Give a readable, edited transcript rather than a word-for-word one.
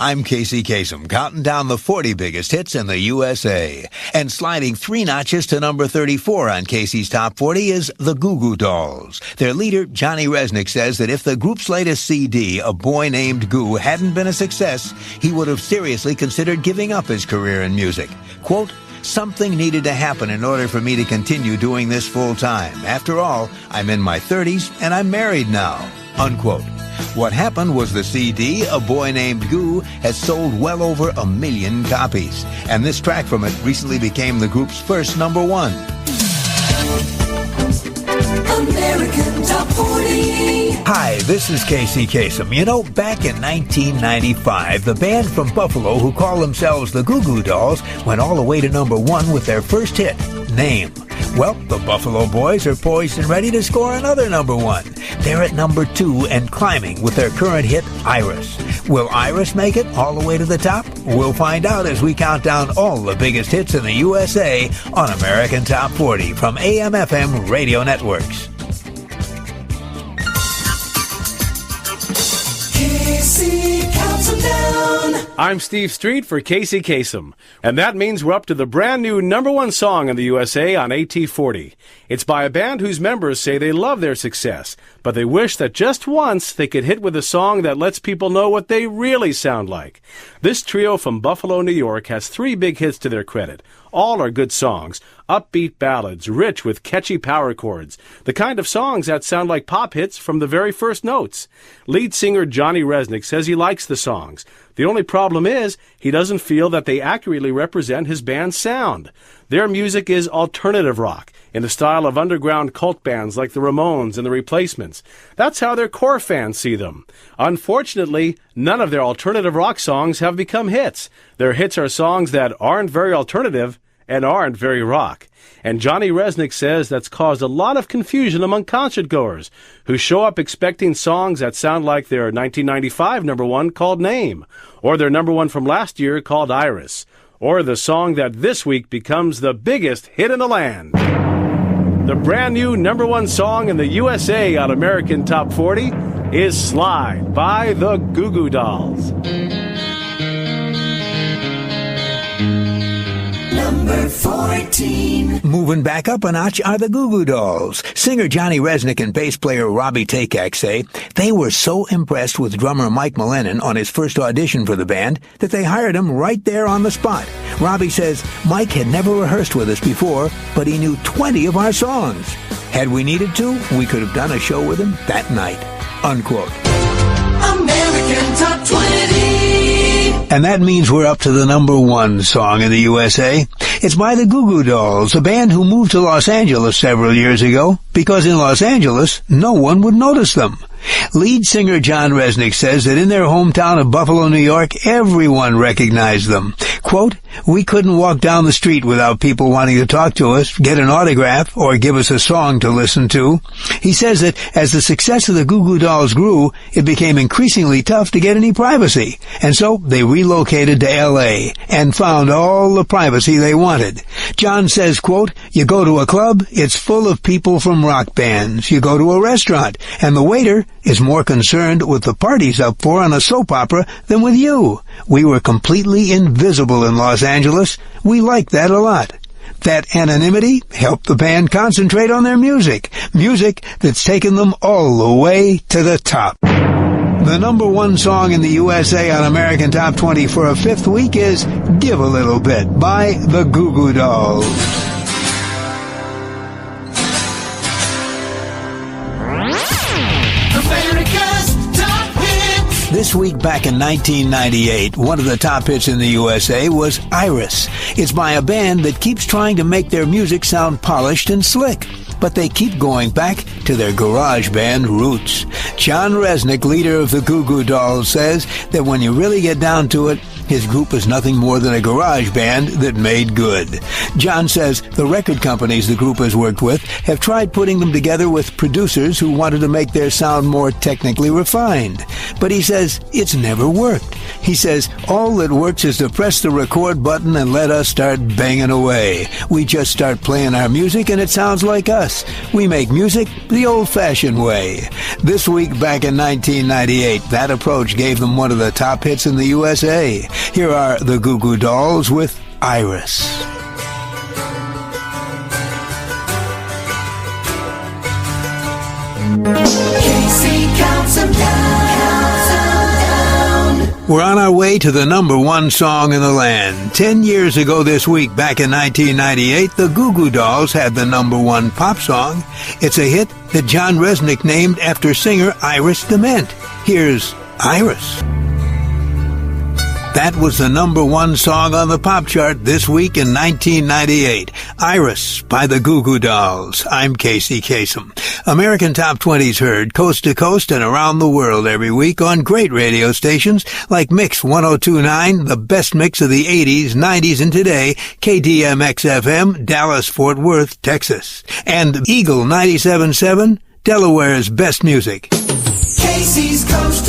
I'm Casey Kasem, counting down the 40 biggest hits in the USA. And sliding 3 notches to number 34 on Casey's Top 40 is the Goo Goo Dolls. Their leader, Johnny Rzeznik, says that if the group's latest CD, A Boy Named Goo, hadn't been a success, he would have seriously considered giving up his career in music. Quote, "Something needed to happen in order for me to continue doing this full time. After all, I'm in my 30s and I'm married now." Unquote. What happened was the CD, A Boy Named Goo, has sold well over 1 million copies. And this track from it recently became the group's first number 1. American Top 40. Hi, this is Casey Kasem. You know, back in 1995, the band from Buffalo who call themselves the Goo Goo Dolls went all the way to number 1 with their first hit, Name. Well, the Buffalo Boys are poised and ready to score another number 1. They're at number 2 and climbing with their current hit, Iris. Will Iris make it all the way to the top? We'll find out as we count down all the biggest hits in the USA on American Top 40 from AM/FM radio networks. Casey counts them down. I'm Steve Streit for Casey Kasem, and that means we're up to the brand new number 1 song in the USA on AT40. It's by a band whose members say they love their success, but they wish that just once they could hit with a song that lets people know what they really sound like. This trio from Buffalo, New York has 3 big hits to their credit. All are good songs, upbeat ballads, rich with catchy power chords, the kind of songs that sound like pop hits from the very first notes. Lead singer Johnny Rzeznik says he likes the songs. The only problem is he doesn't feel that they accurately represent his band's sound. Their music is alternative rock, in the style of underground cult bands like the Ramones and the Replacements. That's how their core fans see them. Unfortunately, none of their alternative rock songs have become hits. Their hits are songs that aren't very alternative and aren't very rock. And Johnny Rzeznik says that's caused a lot of confusion among concertgoers who show up expecting songs that sound like their 1995 number 1 called Name, or their number 1 from last year called Iris, or the song that this week becomes the biggest hit in the land. The brand new number 1 song in the USA on American Top 40 is Slide by the Goo Goo Dolls. Number 14. Moving back up a notch are the Goo Goo Dolls. Singer Johnny Rzeznik and bass player Robbie Takak say they were so impressed with drummer Mike Millenin on his first audition for the band that they hired him right there on the spot. Robbie says Mike had never rehearsed with us before, but he knew 20 of our songs. Had we needed to, we could have done a show with him that night. Unquote. American Top 20. And that means we're up to the number 1 song in the USA. It's by the Goo Goo Dolls, a band who moved to Los Angeles several years ago because in Los Angeles, no one would notice them. Lead singer John Rzeznik says that in their hometown of Buffalo, New York, everyone recognized them. Quote, "We couldn't walk down the street without people wanting to talk to us, get an autograph, or give us a song to listen to." He says that as the success of the Goo Goo Dolls grew, it became increasingly tough to get any privacy, and so they relocated to L.A. and found all the privacy they wanted. John says, quote, "You go to a club, it's full of people from rock bands. You go to a restaurant, and the waiter is more concerned with the parties up for on a soap opera than with you. We were completely invisible in Los Angeles. We liked that a lot." That anonymity helped the band concentrate on their music that's taken them all the way to the top. The number 1 song in the USA on American Top 20 for a 5th week is Give a Little Bit by the Goo Goo Dolls. This week back in 1998, one of the top hits in the USA was Iris. It's by a band that keeps trying to make their music sound polished and slick, but they keep going back to their garage band roots. John Rzeznik, leader of the Goo Goo Dolls, says that when you really get down to it, his group is nothing more than a garage band that made good. John says the record companies the group has worked with have tried putting them together with producers who wanted to make their sound more technically refined. But he says it's never worked. He says all that works is to press the record button and let us start banging away. We just start playing our music and it sounds like us. We make music the old-fashioned way. This week back in 1998, that approach gave them one of the top hits in the USA. Here are the Goo Goo Dolls with Iris. Casey counts them down. We're on our way to the number one song in the land. 10 years ago this week, back in 1998, the Goo Goo Dolls had the number one pop song. It's a hit that John Rzeznik named after singer Iris DeMent. Here's Iris. That was the number one song on the pop chart this week in 1998. Iris by the Goo Goo Dolls. I'm Casey Kasem. American Top 20's heard coast to coast and around the world every week on great radio stations like Mix 102.9, the best mix of the 80s, 90s, and today, KDMX-FM, Dallas, Fort Worth, Texas. And Eagle 97.7, Delaware's best music. Casey's Coast